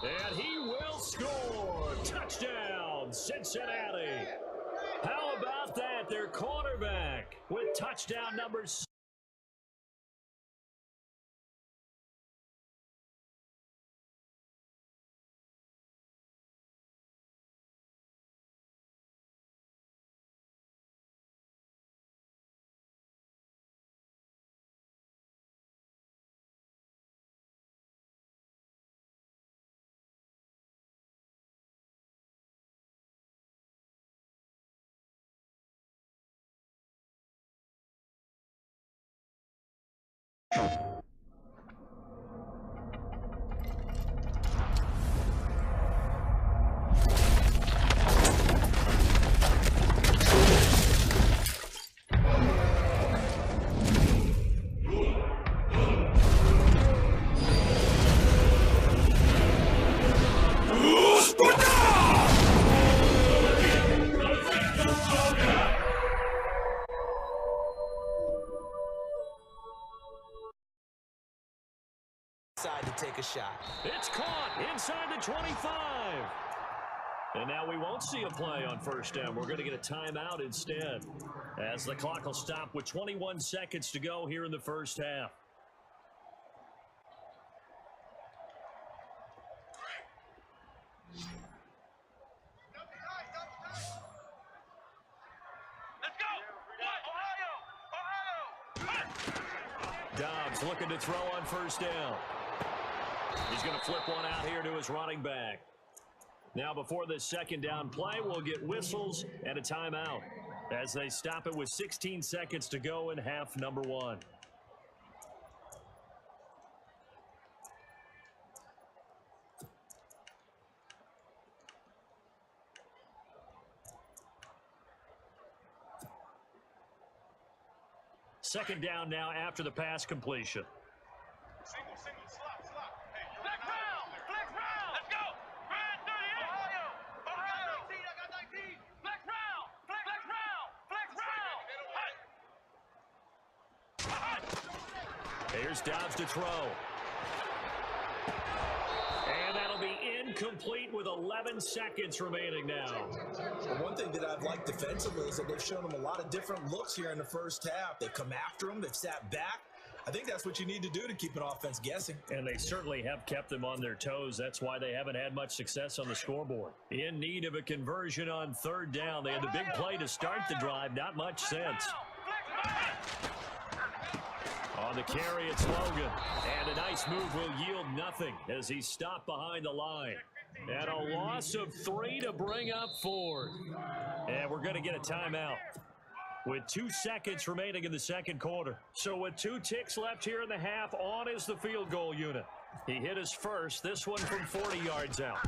And he will score. Touchdown, Cincinnati. How about that? Their quarterback with touchdown number 6. To take a shot. It's caught inside the 25. And now we won't see a play on first down. We're going to get a timeout instead, as the clock will stop with 21 seconds to go here in the first half. Dobbs looking to throw on first down. He's going to flip one out here to his running back. Now before this second down play, we'll get whistles and a timeout as they stop it with 16 seconds to go in half number 1. Second down now after the pass completion. Single, slot. Hey, flex round. Let's go. Brad 38. Ohio. I got 19. Flex round. Here's Dobbs to throw. And that'll be incomplete with 11 seconds remaining now. Well, one thing that I've liked defensively is that they've shown them a lot of different looks here in the first half. They've come after them. They've sat back. I think that's what you need to do to keep an offense guessing. And they certainly have kept them on their toes. That's why they haven't had much success on the scoreboard. In need of a conversion on third down. They had the big play to start the drive. Not much since. On the carry, it's Logan. And a nice move will yield nothing as he's stopped behind the line. And a loss of 3 to bring up 4. And we're going to get a timeout with 2 seconds remaining in the second quarter. So with 2 ticks left here in the half, on is the field goal unit. He hit his first, this one from 40 yards out.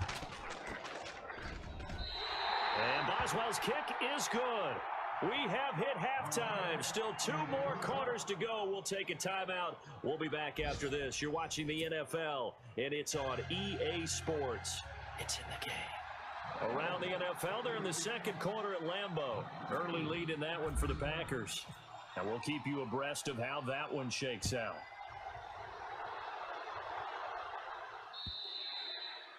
And Boswell's kick is good. We have hit halftime. Still 2 more quarters to go. We'll take a timeout. We'll be back after this. You're watching the NFL, and it's on EA Sports. It's in the game. Around the NFL, they're in the second quarter at Lambeau. Early lead in that one for the Packers. And we'll keep you abreast of how that one shakes out.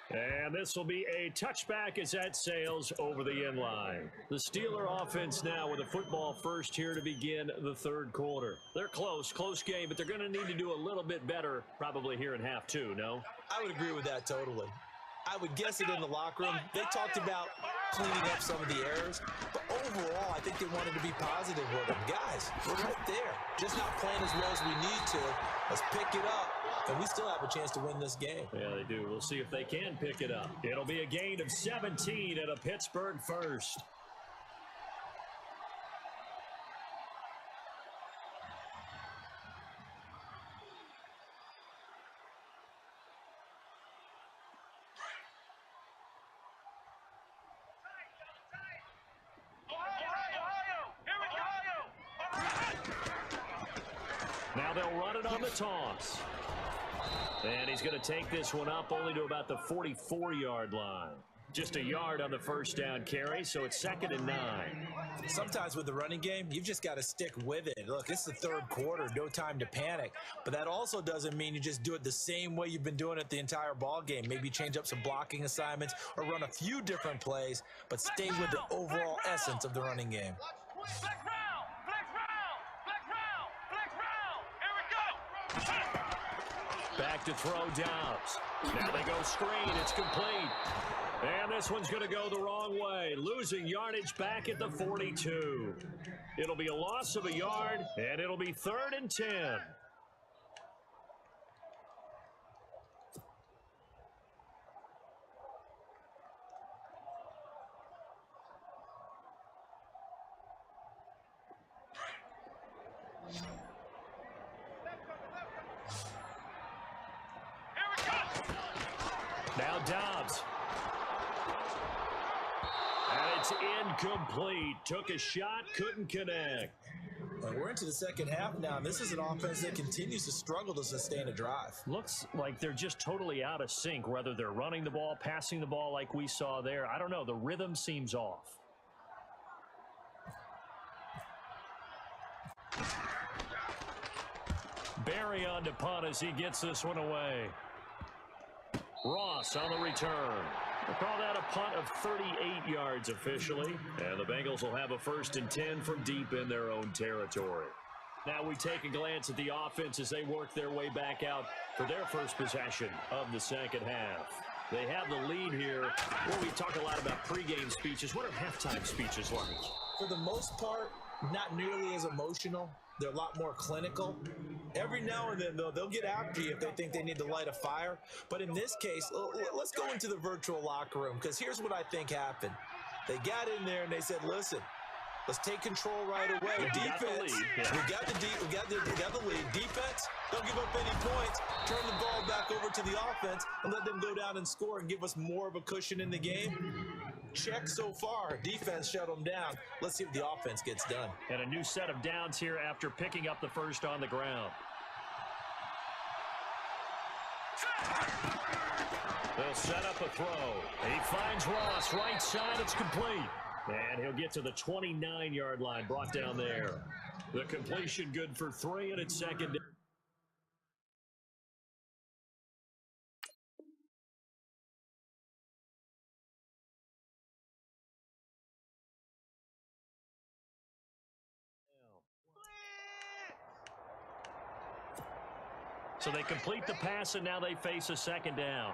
And this will be a touchback as that sails over the end line. The Steeler offense now with a football first here to begin the third quarter. They're close game, but they're going to need to do a little bit better probably here in half 2, no? I would agree with that totally. I would guess it in the locker room. They talked about cleaning up some of the errors, but overall, I think they wanted to be positive with them. Guys, we're right there. Just not playing as well as we need to. Let's pick it up, and we still have a chance to win this game. Yeah, they do. We'll see if they can pick it up. It'll be a gain of 17 at a Pittsburgh first. Now they'll run it on the toss. And he's going to take this one up only to about the 44-yard line. Just a yard on the first down carry, so it's 2nd and 9. Sometimes with the running game, you've just got to stick with it. Look, it's the third quarter, no time to panic. But that also doesn't mean you just do it the same way you've been doing it the entire ball game. Maybe change up some blocking assignments or run a few different plays, but stay with the overall essence of the running game. Flex round, flex round, flex round, flex round. Here we go. Back to throw Dobbs. Now they go screen. It's complete. And this one's going to go the wrong way. Losing yardage back at the 42. It'll be a loss of a yard, and it'll be 3rd and 10. Now Dobbs. And it's incomplete. Took a shot, couldn't connect. We're into the second half now, and this is an offense that continues to struggle to sustain a drive. Looks like they're just totally out of sync, whether they're running the ball, passing the ball like we saw there. I don't know. The rhythm seems off. Barry on to punt as he gets this one away. Ross on the return. We'll call that a punt of 38 yards officially. And the Bengals will have a 1st and 10 from deep in their own territory. Now we take a glance at the offense as they work their way back out for their first possession of the second half. They have the lead here. Well, we talk a lot about pregame speeches. What are halftime speeches like? For the most part, not nearly as emotional. They're a lot more clinical. Every now and then, though, they'll get after you if they think they need to light a fire. But in this case, let's go into the virtual locker room, because here's what I think happened. They got in there and they said, listen, let's take control right away. Defense, we got the lead. Defense, don't give up any points. Turn the ball back over to the offense and let them go down and score and give us more of a cushion in the game. Check so far. Defense shut them down. Let's see if the offense gets done. And a new set of downs here after picking up the first on the ground. They'll set up a throw. He finds Ross right side. It's complete. And he'll get to the 29-yard line, brought down there. The completion good for 3, and it's 2nd down. So they complete the pass, and now they face a 2nd down.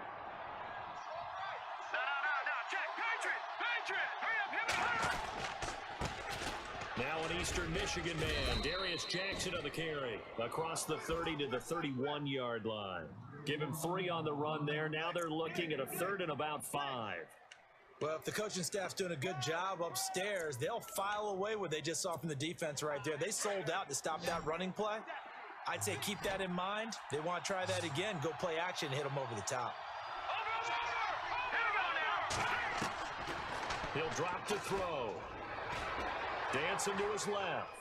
Now an Eastern Michigan man, Darius Jackson on the carry. Across the 30 to the 31-yard line. Give him 3 on the run there. Now they're looking at a 3rd and about 5. Well, if the coaching staff's doing a good job upstairs, they'll file away what they just saw from the defense right there. They sold out to stop that running play. I'd say keep that in mind. They want to try that again. Go play action and hit them over the top. He'll drop to throw. Dancing to his left.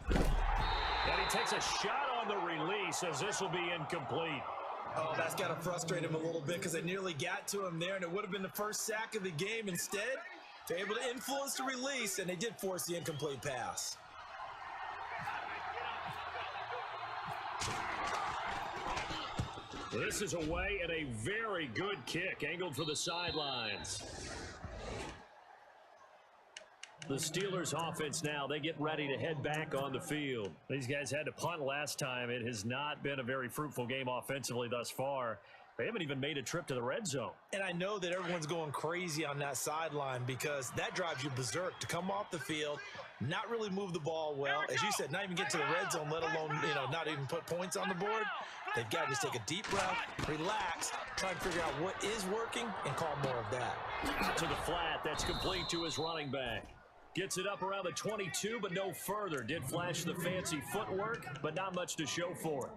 And he takes a shot on the release as this will be incomplete. Oh, that's got to frustrate him a little bit because they nearly got to him there, and it would have been the first sack of the game. Instead, they're able to influence the release, and they did force the incomplete pass. This is away and a very good kick, angled for the sidelines. The Steelers offense now, they get ready to head back on the field. These guys had to punt last time. It has not been a very fruitful game offensively thus far. They haven't even made a trip to the red zone. And I know that everyone's going crazy on that sideline because that drives you berserk to come off the field, not really move the ball well. As you said, not even get to the red zone, let alone, not even put points on the board. They've got to just take a deep breath, relax, try and figure out what is working, and call more of that. Out to the flat. That's complete to his running back. Gets it up around the 22, but no further. Did flash the fancy footwork, but not much to show for it.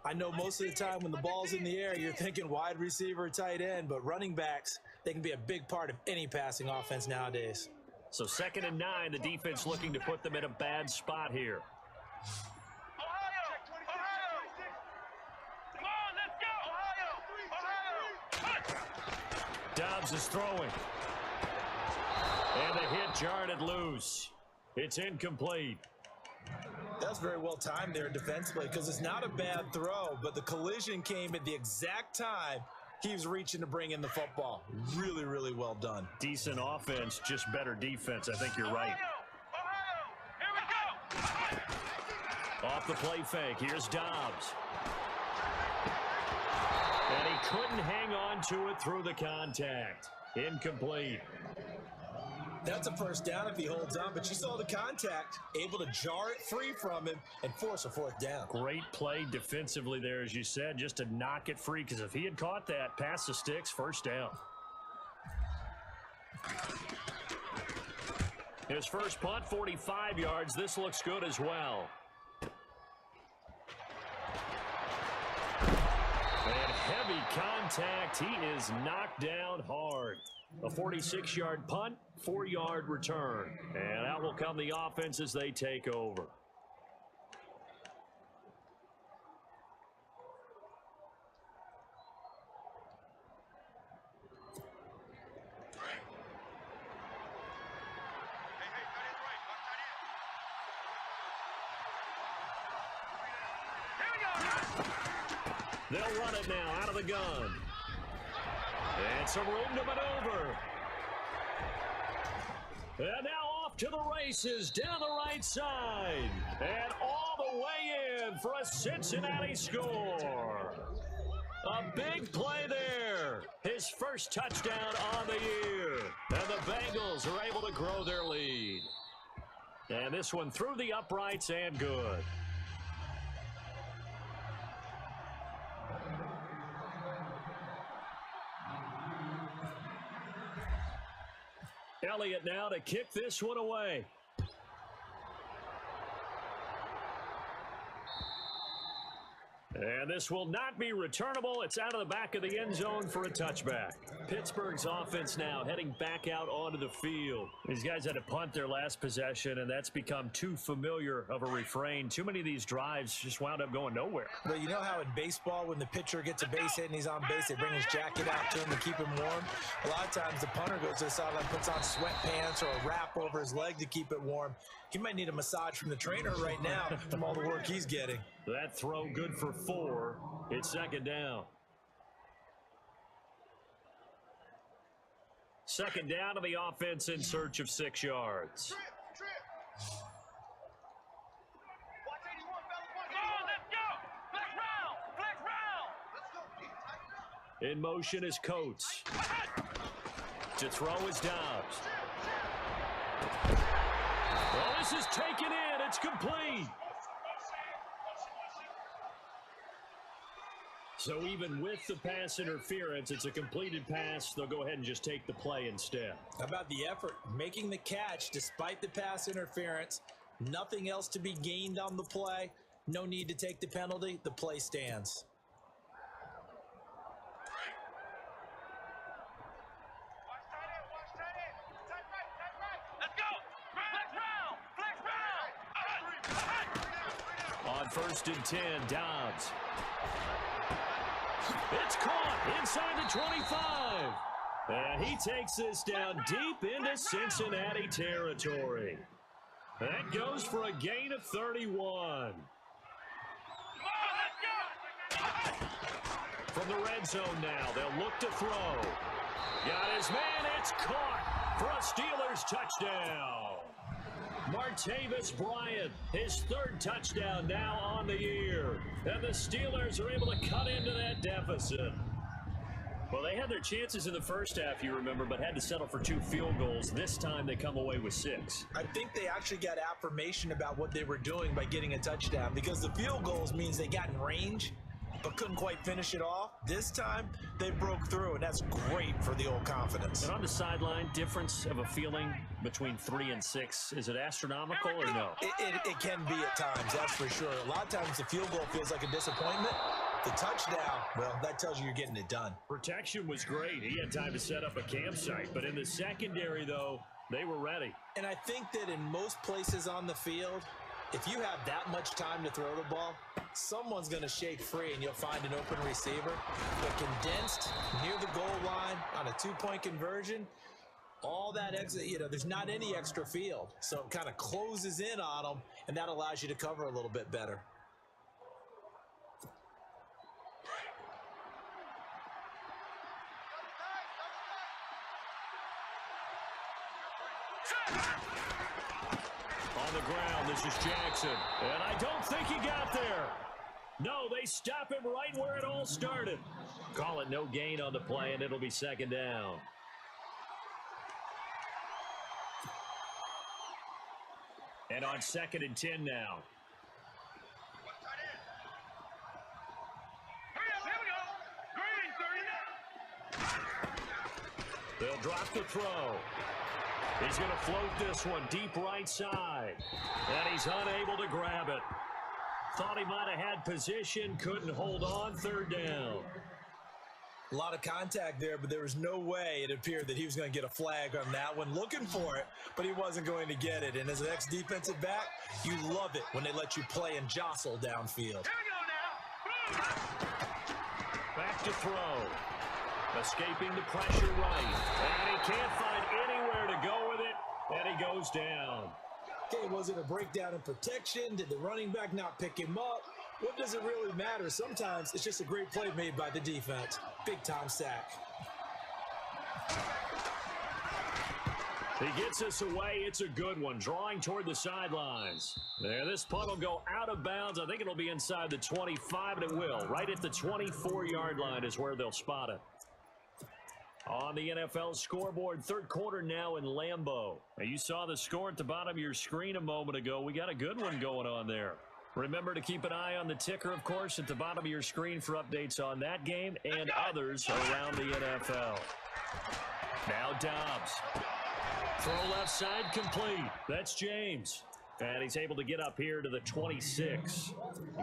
I know most of the time when the ball's in the air, you're thinking wide receiver, tight end, but running backs, they can be a big part of any passing offense nowadays. So 2nd and 9, the defense looking to put them in a bad spot here. Dobbs is throwing. And the hit jarred it loose. It's incomplete. That's very well timed there defensively because it's not a bad throw, but the collision came at the exact time he was reaching to bring in the football. Really, really well done. Decent offense, just better defense. I think you're right. Ohio, here we go. Off the play fake, here's Dobbs. And he couldn't hang on to it through the contact. Incomplete. That's a first down if he holds on, but you saw the contact, able to jar it free from him and force a fourth down. Great play defensively there, as you said, just to knock it free, because if he had caught that, pass the sticks, first down. His first punt, 45 yards. This looks good as well. And heavy contact. He is knocked down hard. A 46-yard punt, 4-yard return. And out will come the offense as they take over. They'll run it now out of the gun. And some room to maneuver. And now off to the races down the right side. And all the way in for a Cincinnati score. A big play there. His first touchdown on the year. And the Bengals are able to grow their lead. And this one through the uprights and good. Elliott now to kick this one away. And this will not be returnable. It's out of the back of the end zone for a touchback. Pittsburgh's offense now heading back out onto the field. These guys had to punt their last possession, and that's become too familiar of a refrain. Too many of these drives just wound up going nowhere. Well, you know how in baseball, when the pitcher gets a base hit and he's on base, they bring his jacket out to him to keep him warm? A lot of times the punter goes to the sideline, puts on sweatpants or a wrap over his leg to keep it warm. He might need a massage from the trainer right now from all the work he's getting. That throw good for 4. It's second down. Second down to the offense in search of 6 yards. Trip. Watch 81, fellas. Watch 81. Let's go. Flex round. Let's go. Keep tight. In motion is Coates. To throw is Dobbs. Well, this is taken in. It's complete. So even with the pass interference, it's a completed pass. They'll go ahead and just take the play instead. How about the effort? Making the catch despite the pass interference. Nothing else to be gained on the play. No need to take the penalty. The play stands. Watch tight end. Tight right. Let's go. Flex round. On first and 10, Dobbs. It's caught inside the 25. And he takes this down deep into Cincinnati territory. That goes for a gain of 31. From the red zone now, they'll look to throw. Got his man, it's caught for a Steelers touchdown. Martavis Bryant, his 3rd touchdown now on the year. And the Steelers are able to cut into that deficit. Well, they had their chances in the first half, you remember, but had to settle for 2 field goals. This time they come away with 6. I think they actually got affirmation about what they were doing by getting a touchdown, because the field goals means they got in range but couldn't quite finish it off. This time they broke through, and that's great for the old confidence. And on the sideline, difference of a feeling between 3 and 6, is it astronomical or no? It can be at times, that's for sure. A lot of times the field goal feels like a disappointment. The touchdown, well, that tells you you're getting it done. Protection was great. He had time to set up a campsite. But in the secondary, though, they were ready. And I think that in most places on the field, If you have that much time to throw the ball, someone's going to shake free and you'll find an open receiver. But condensed near the goal line on a two-point conversion, all that exit, there's not any extra field. So it kind of closes in on them, and that allows you to cover a little bit better. On the ground, this is Jackson. And I don't think he got there. No, they stop him right where it all started. Call it no gain on the play, and it'll be second down. And on 2nd and 10 now. They'll drop the throw. He's going to float this one deep right side. And he's unable to grab it. Thought he might have had position, couldn't hold on, 3rd down. A lot of contact there, but there was no way it appeared that he was going to get a flag on that one. Looking for it, but he wasn't going to get it. And as an ex-defensive back, you love it when they let you play and jostle downfield. Here we go now. Back to throw. Escaping the pressure right. And he can't find anywhere to go with it, and he goes down. Okay, was it a breakdown in protection? Did the running back not pick him up? What does it really matter? Sometimes it's just a great play made by the defense. Big-time sack. He gets us away. It's a good one. Drawing toward the sidelines. There, this punt will go out of bounds. I think it'll be inside the 25, and it will. Right at the 24-yard line is where they'll spot it. On the NFL scoreboard, 3rd quarter now in Lambeau. Now, you saw the score at the bottom of your screen a moment ago. We got a good one going on there. Remember to keep an eye on the ticker, of course, at the bottom of your screen for updates on that game and others around the NFL. Now Dobbs. Throw left side complete. That's James. And he's able to get up here to the 26.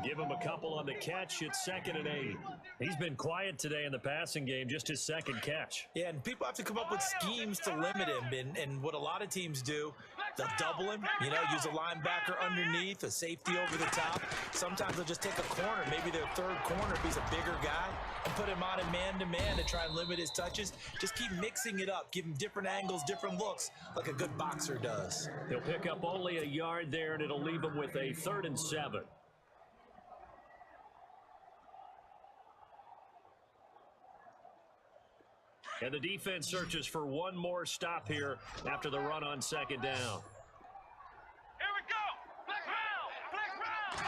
Give him a couple on the catch. It's 2nd and 8. He's been quiet today in the passing game, just his 2nd catch. Yeah, and people have to come up with schemes to limit him. And what a lot of teams do, they'll double him, use a linebacker underneath, a safety over the top. Sometimes they'll just take a corner, maybe their 3rd corner if he's a bigger guy, and put him on a man-to-man to try and limit his touches. Just keep mixing it up, give him different angles, different looks, like a good boxer does. He'll pick up only a yard there, and it'll leave him with a 3rd and 7. And the defense searches for one more stop here after the run on 2nd down. Here we go. Flex round.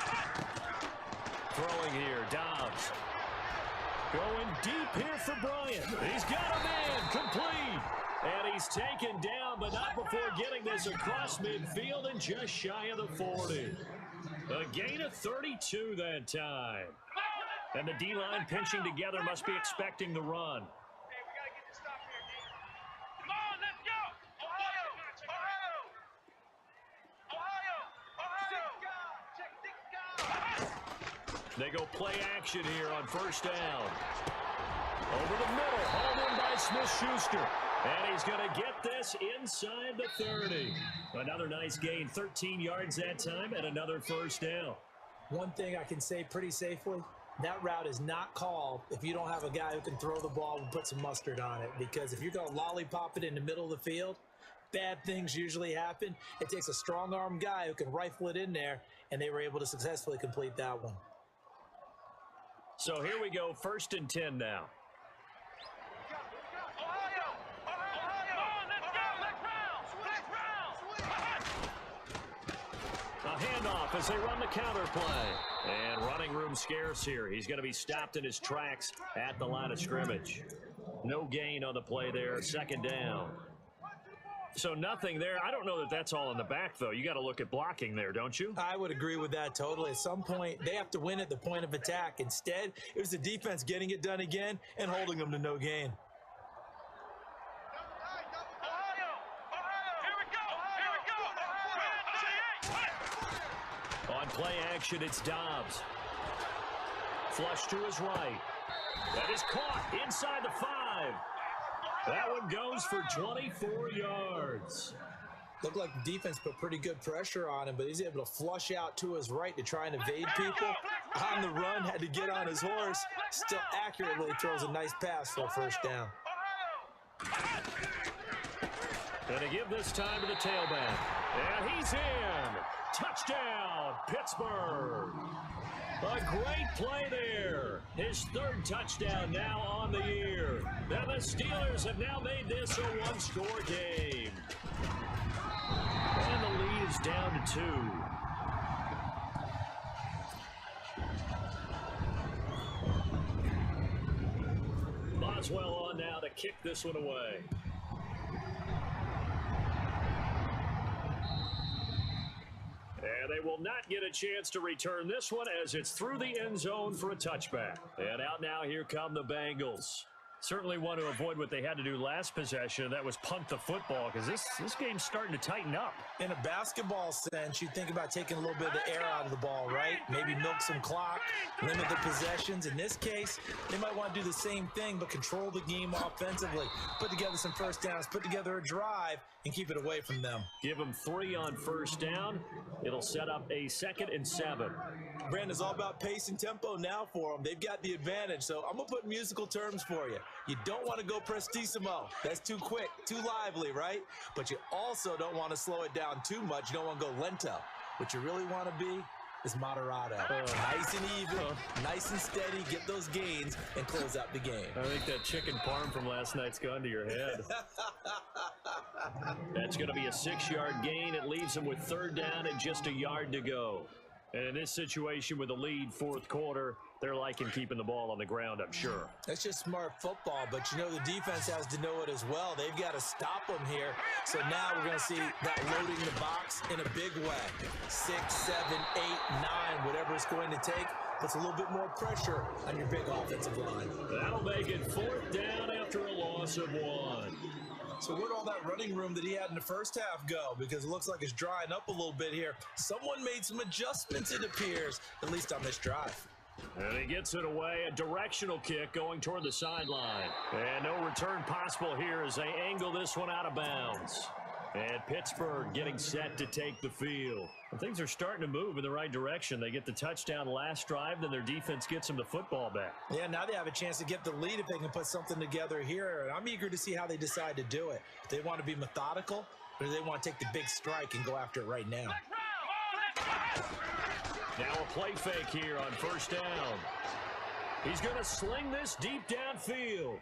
Throwing here, Dobbs. Going deep here for Bryant. He's got a man, complete. And he's taken down, but not before getting this across midfield and just shy of the 40. A gain of 32 that time. And the D-line pinching together must be expecting the run. They go play action here on 1st down. Over the middle, hauled in by Smith-Schuster. And he's going to get this inside the 30. Another nice gain, 13 yards that time, and another 1st down. One thing I can say pretty safely, that route is not called if you don't have a guy who can throw the ball and put some mustard on it. Because if you're going to lollipop it in the middle of the field, bad things usually happen. It takes a strong-arm guy who can rifle it in there, and they were able to successfully complete that one. So here we go, 1st and 10 now. A handoff as they run the counter play. And running room scarce here. He's going to be stopped in his tracks at the line of scrimmage. No gain on the play there, 2nd down. So nothing there. I don't know that that's all in the back, though. You got to look at blocking there, don't you? I would agree with that totally. At some point, they have to win at the point of attack. Instead, it was the defense getting it done again and holding them to no gain. On play action, it's Dobbs. Flush to his right. That is caught inside the 5. That one goes for 24 yards. Looked like the defense put pretty good pressure on him, but he's able to flush out to his right to try and evade people. On the run, had to get on his horse. Still accurately throws a nice pass for a first down. And to give this time to the tailback. And he's in. Touchdown, Pittsburgh. A great play there. His third touchdown now on the year. Now the Steelers have now made this a one-score game. And the lead is down to 2. Boswell on now to kick this one away. And they will not get a chance to return this one as it's through the end zone for a touchback. And out now, here come the Bengals. Certainly want to avoid what they had to do last possession. That was punt the football, because this game's starting to tighten up. In a basketball sense, you think about taking a little bit of the air out of the ball, right? Maybe milk some clock, limit the possessions. In this case, they might want to do the same thing, but control the game offensively. Put together some first downs, put together a drive, and keep it away from them. Give them 3 on first down. It'll set up a 2nd and 7. Brandon, it's all about pace and tempo now for them. They've got the advantage, so I'm going to put musical terms for you. You don't want to go prestissimo. That's too quick, too lively, right? But you also don't want to slow it down too much. You don't want to go lento. What you really want to be is moderato. Nice and even, nice and steady, get those gains, and close out the game. I think that chicken parm from last night's gone to your head. That's going to be a 6-yard gain. It leaves them with 3rd down and just a yard to go. And in this situation with a lead, 4th quarter, they're liking keeping the ball on the ground, I'm sure. That's just smart football, but you know the defense has to know it as well. They've got to stop them here. So now we're going to see that loading the box in a big way. 6, 7, 8, 9, whatever it's going to take, puts a little bit more pressure on your big offensive line. That'll make it 4th down after a loss of 1. So where'd all that running room that he had in the first half go? Because it looks like it's drying up a little bit here. Someone made some adjustments, it appears, at least on this drive. And he gets it away, a directional kick going toward the sideline. And no return possible here as they angle this one out of bounds. And Pittsburgh getting set to take the field. And things are starting to move in the right direction. They get the touchdown last drive, then their defense gets them the football back. Yeah, now they have a chance to get the lead if they can put something together here. And I'm eager to see how they decide to do it. Do they want to be methodical, or do they want to take the big strike and go after it right now? Now a play fake here on first down. He's going to sling this deep downfield.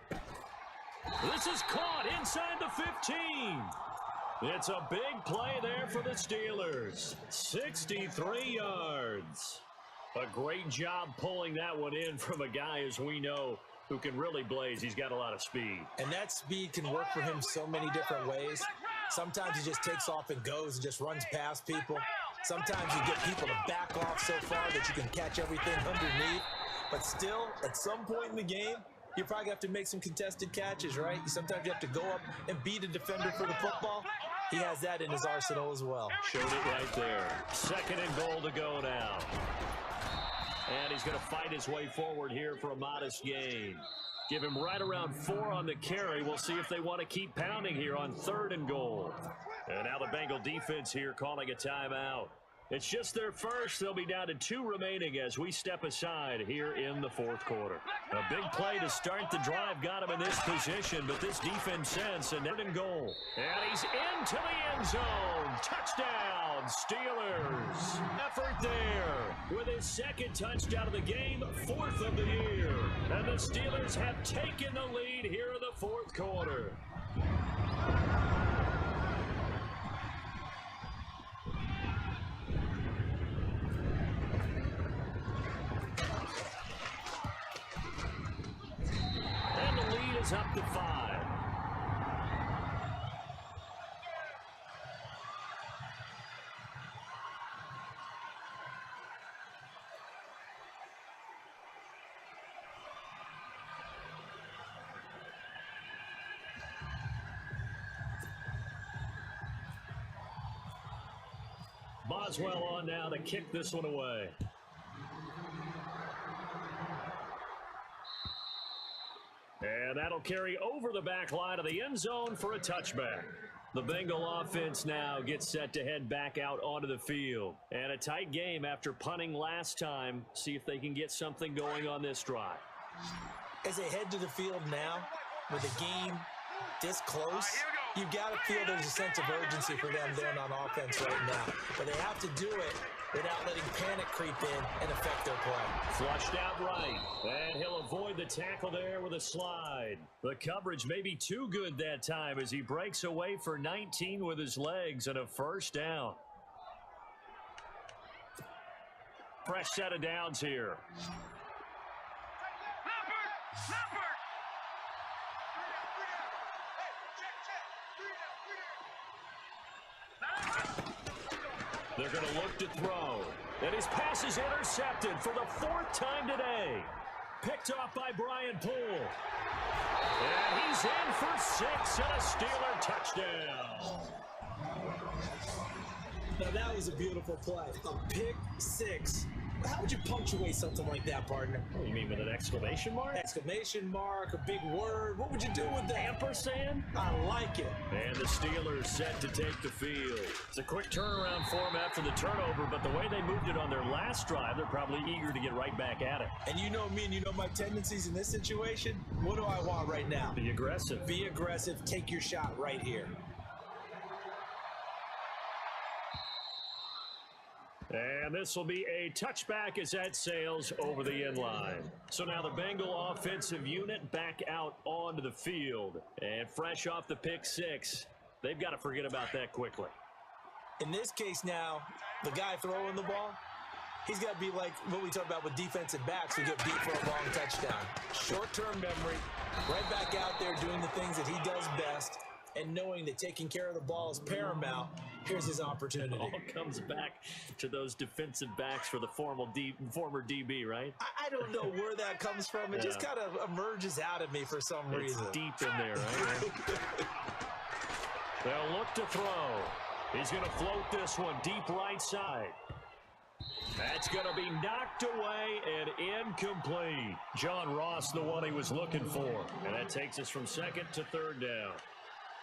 This is caught inside the 15. It's a big play there for the Steelers. 63 yards. A great job pulling that one in from a guy, as we know, who can really blaze. He's got a lot of speed. And that speed can work for him so many different ways. Sometimes he just takes off and goes and just runs past people. Sometimes you get people to back off so far that you can catch everything underneath. But still, at some point in the game, you probably have to make some contested catches, right? Sometimes you have to go up and beat a defender for the football. He has that in his arsenal as well. Showed it right there. 2nd and goal to go now. And he's going to fight his way forward here for a modest gain. Give him right around 4 on the carry. We'll see if they want to keep pounding here on 3rd and goal. And now the Bengal defense here calling a timeout. It's just their first. They'll be down to 2 remaining as we step aside here in the 4th quarter. A big play to start the drive got him in this position, but this defense sends a 3rd and goal. And he's into the end zone. Touchdown, Steelers. Effort there with his 2nd touchdown of the game, 4th of the year. And the Steelers have taken the lead here in the 4th quarter. Up to 5. Boswell on now to kick this one away. And that'll carry over the back line of the end zone for a touchback. The Bengal offense now gets set to head back out onto the field. And a tight game after punting last time. See if they can get something going on this drive. As they head to the field now, with the game this close, you've got to feel there's a sense of urgency for them there on offense right now. But they have to do it without letting panic creep in and affect their play. Flushed out right, and he'll avoid the tackle there with a slide. The coverage may be too good that time as he breaks away for 19 with his legs and a first down. Fresh set of downs here. They're going to look to throw. And his pass is intercepted for the 4th time today. Picked off by Brian Poole. And he's in for 6 and a Steeler touchdown. Now that was a beautiful play. A pick 6. How would you punctuate something like that, partner? You mean with an exclamation mark? Exclamation mark, a big word. What would you do with that? Ampersand? I like it. And the Steelers set to take the field. It's a quick turnaround for them after the turnover, but the way they moved it on their last drive, they're probably eager to get right back at it. And you know me and you know my tendencies in this situation. What do I want right now? Be aggressive. Be aggressive. Take your shot right here. And this will be a touchback as that sails over the end line. So now the Bengal offensive unit back out onto the field. And fresh off the pick 6, they've got to forget about that quickly. In this case now, the guy throwing the ball, he's got to be like what we talk about with defensive backs who get beat for a long touchdown. Short-term memory, right back out there doing the things that he does best, and knowing that taking care of the ball is paramount. Here's his opportunity. It all comes back to those defensive backs for the former DB, right? I don't know where that comes from. It just kind of emerges out of me for some reason. It's deep in there, right? They'll look to throw. He's going to float this one deep right side. That's going to be knocked away and incomplete. John Ross, the one he was looking for. And that takes us from 2nd to 3rd down.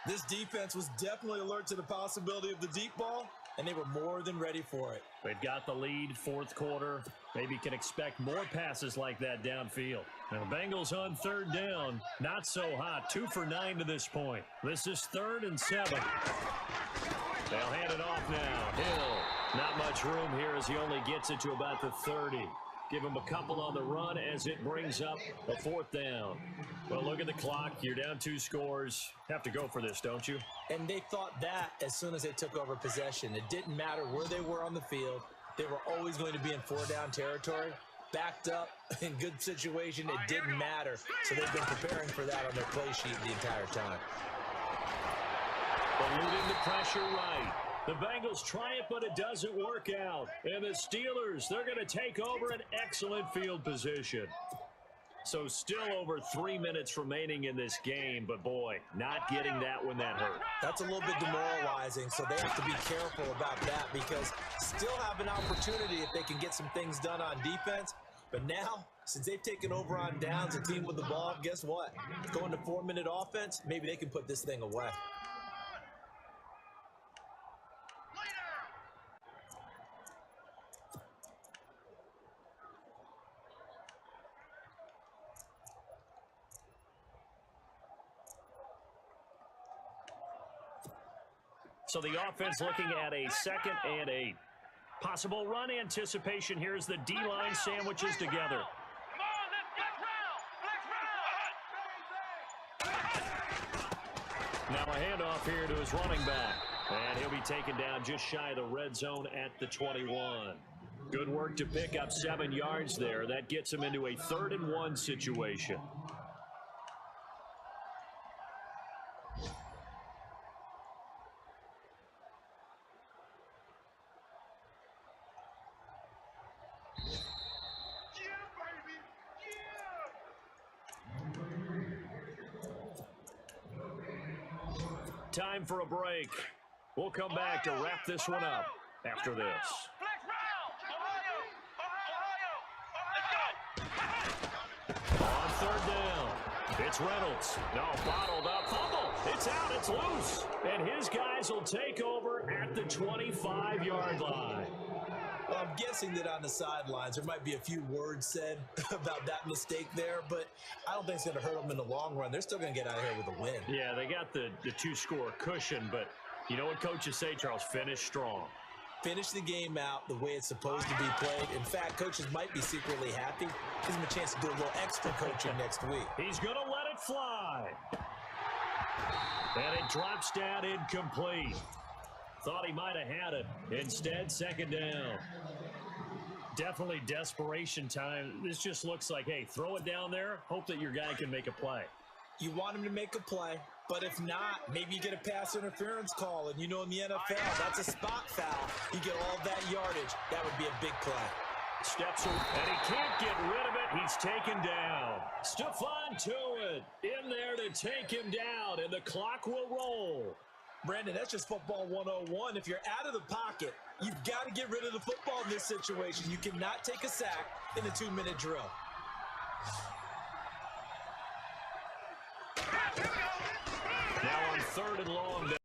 This defense was definitely alert to the possibility of the deep ball, and they were more than ready for it. They've got the lead, 4th quarter. Maybe can expect more passes like that downfield. Now, the Bengals on 3rd down. Not so hot. 2 for 9 to this point. This is 3rd and 7. They'll hand it off now. Hill. Not much room here as he only gets it to about the 30. Give him a couple on the run as it brings up a 4th down. Well, look at the clock. You're down 2 scores. Have to go for this, don't you? And they thought that as soon as they took over possession. It didn't matter where they were on the field. They were always going to be in 4-down territory. Backed up, in good situation, it didn't matter. So they've been preparing for that on their play sheet the entire time. Eluding the pressure right. The Bengals try it, but it doesn't work out. And the Steelers, they're going to take over an excellent field position. So still over 3 minutes remaining in this game, but boy, not getting that when that hurt. That's a little bit demoralizing, so they have to be careful about that because still have an opportunity if they can get some things done on defense. But now, since they've taken over on downs, a team with the ball, guess what? Going to 4-minute offense, maybe they can put this thing away. So the offense looking at a 2nd and 8. Possible run anticipation. Here's the D-line sandwiches together. Come on, let's Now a handoff here to his running back. And he'll be taken down just shy of the red zone at the 21. Good work to pick up 7 yards there. That gets him into a 3rd and 1 situation. Time for a break. We'll come back to wrap this one up after this. On 3rd down, it's Reynolds. No, bottled up. Fumble. It's It's out. It's loose. And his guys will take over at the 25-yard line. Well, I'm guessing that on the sidelines there might be a few words said about that mistake there, but I don't think it's going to hurt them in the long run. They're still going to get out of here with a win. Yeah, they got the two-score cushion, but you know what coaches say, Charles? Finish strong. Finish the game out the way it's supposed to be played. In fact, coaches might be secretly happy. Gives them a chance to do a little extra coaching next week. He's going to let it fly. And it drops down incomplete. Thought he might have had it. Instead, second down. Definitely desperation time. This just looks like, hey, throw it down there. Hope that your guy can make a play. You want him to make a play, but if not, maybe you get a pass interference call. And you know in the NFL, that's a spot foul. You get all that yardage. That would be a big play. Steps and he can't get rid of it. He's taken down. Stephon Tuitt in there to take him down, and the clock will roll. Brandon, that's just football 101. If you're out of the pocket, you've got to get rid of the football in this situation. You cannot take a sack in a 2-minute drill. Now on 3rd and long.